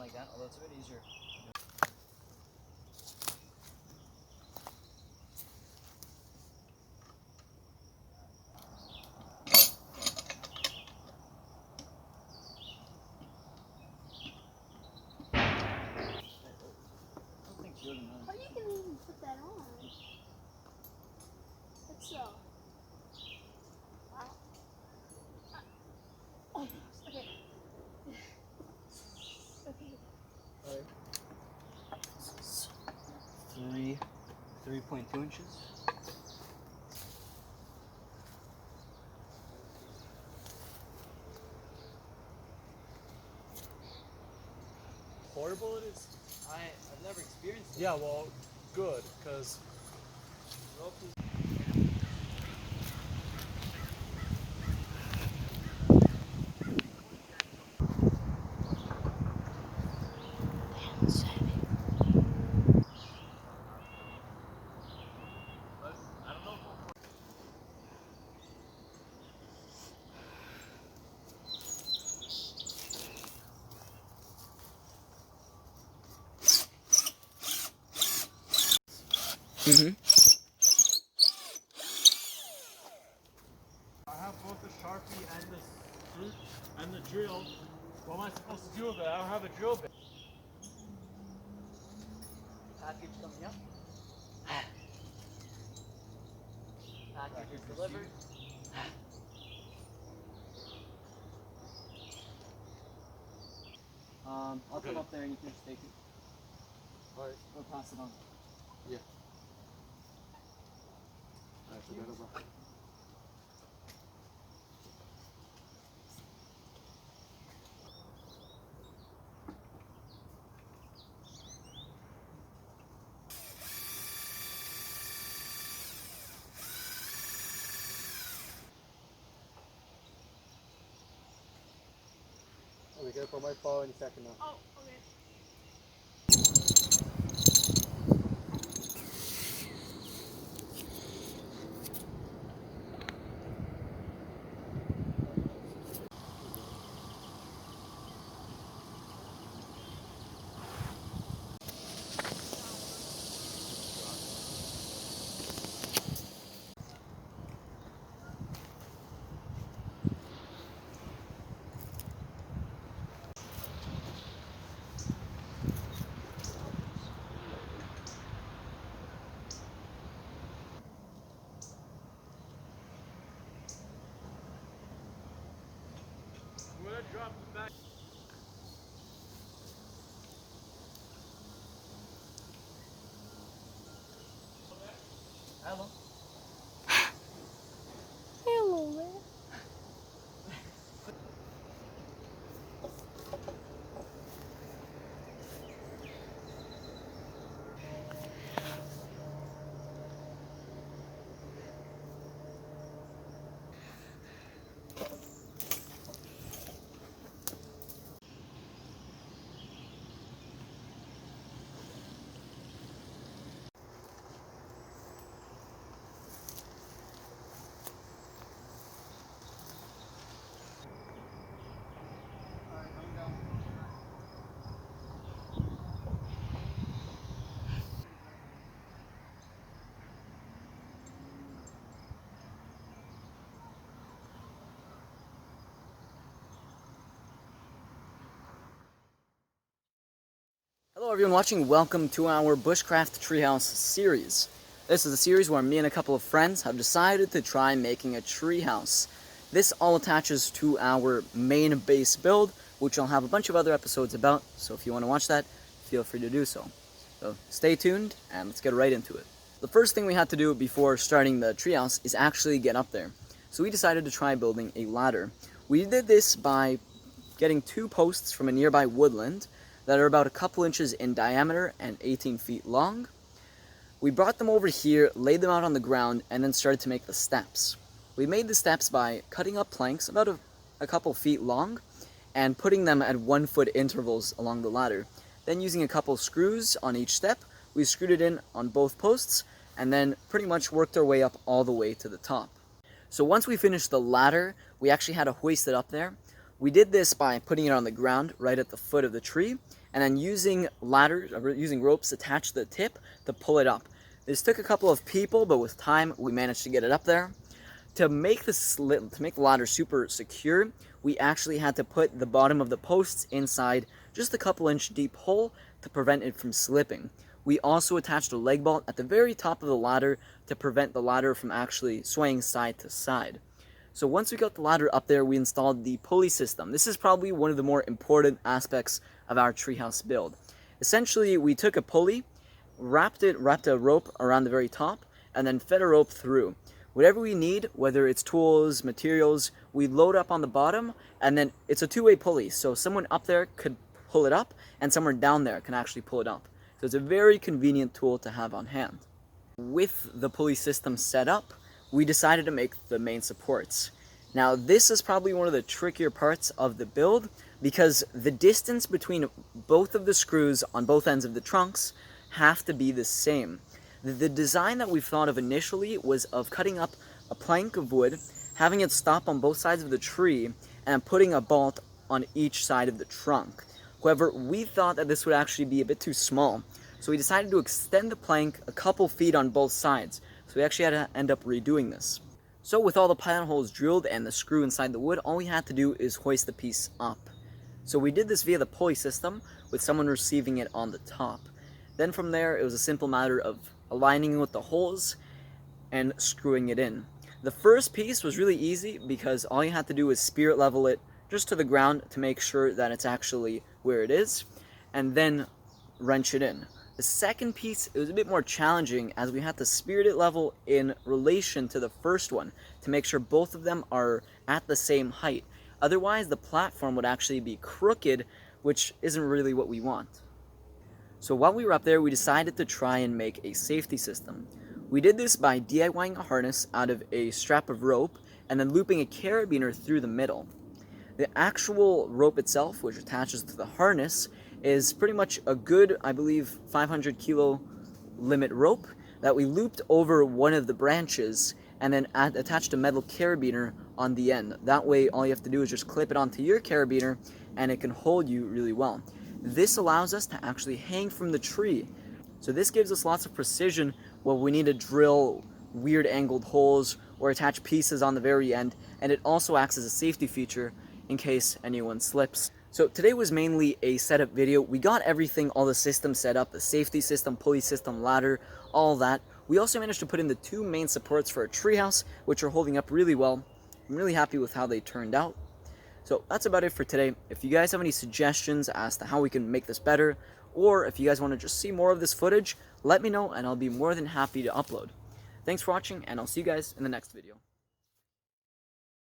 like that, although it's a bit easier. How are you gonna even put that on? It's so. Wow. Oh, okay. Okay. Alright. This is 3.2 inches. Portable it is? I've never experienced it. Yeah, well, good, because rope is... Mm-hmm. I have both the Sharpie and the screw and the drill. What am I supposed to do with it? I don't have a drill bit. Package coming up. Package is delivered. I'll come up there and you can just take it. Alright. Or pass it on. Yeah. Alright, forget about it. Oh, we gotta put my fall any second now. Oh, okay. I'm gonna drop the back. Hello. Hello there. Hello everyone watching, welcome to our Bushcraft Treehouse series. This is a series where me and a couple of friends have decided to try making a treehouse. This all attaches to our main base build, which I'll have a bunch of other episodes about, so if you want to watch that, feel free to do so. So stay tuned, and let's get right into it. The first thing we had to do before starting the treehouse is actually get up there. So we decided to try building a ladder. We did this by getting 2 posts from a nearby woodland that are about a couple inches in diameter and 18 feet long. We brought them over here, laid them out on the ground, and then started to make the steps. We made the steps by cutting up planks about a couple feet long and putting them at 1 foot intervals along the ladder. Then using a couple screws on each step, we screwed it in on both posts and then pretty much worked our way up all the way to the top. So once we finished the ladder, we actually had to hoist it up there. We did this by putting it on the ground right at the foot of the tree, and then using ladders, or using ropes attached to the tip to pull it up. This took a couple of people, but with time we managed to get it up there. To make the ladder super secure, we actually had to put the bottom of the posts inside just a couple inch deep hole to prevent it from slipping. We also attached a leg bolt at the very top of the ladder to prevent the ladder from actually swaying side to side. So once we got the ladder up there, we installed the pulley system. This is probably one of the more important aspects of our treehouse build. Essentially, we took a pulley, wrapped a rope around the very top, and then fed a rope through. Whatever we need, whether it's tools, materials, we load up on the bottom, and then it's a two-way pulley, so someone up there could pull it up, and someone down there can actually pull it up. So it's a very convenient tool to have on hand. With the pulley system set up, we decided to make the main supports. Now this is probably one of the trickier parts of the build, because the distance between both of the screws on both ends of the trunks have to be the same. The design that we thought of initially was of cutting up a plank of wood, having it stop on both sides of the tree, and putting a bolt on each side of the trunk. However, we thought that this would actually be a bit too small, so we decided to extend the plank a couple feet on both sides, so we actually had to end up redoing this. So with all the pilot holes drilled and the screw inside the wood, all we had to do is hoist the piece up. So we did this via the pulley system, with someone receiving it on the top. Then from there, it was a simple matter of aligning with the holes and screwing it in. The first piece was really easy because all you had to do was spirit level it just to the ground to make sure that it's actually where it is, and then wrench it in. The second piece, it was a bit more challenging as we had to spirit it level in relation to the first one to make sure both of them are at the same height. Otherwise, the platform would actually be crooked, which isn't really what we want. So while we were up there, we decided to try and make a safety system. We did this by DIYing a harness out of a strap of rope and then looping a carabiner through the middle. The actual rope itself, which attaches to the harness, is pretty much a good, I believe, 500 kilo limit rope that we looped over one of the branches and then attached a metal carabiner on the end. That way, all you have to do is just clip it onto your carabiner and it can hold you really well. This allows us to actually hang from the tree. So this gives us lots of precision when we need to drill weird angled holes or attach pieces on the very end, and it also acts as a safety feature in case anyone slips. So today was mainly a setup video. We got everything, all the systems set up, the safety system, pulley system, ladder, all that. We also managed to put in the two main supports for a treehouse, which are holding up really well. I'm really happy with how they turned out. So that's about it for today. If you guys have any suggestions as to how we can make this better, or if you guys want to just see more of this footage, let me know and I'll be more than happy to upload. Thanks for watching, and I'll see you guys in the next video.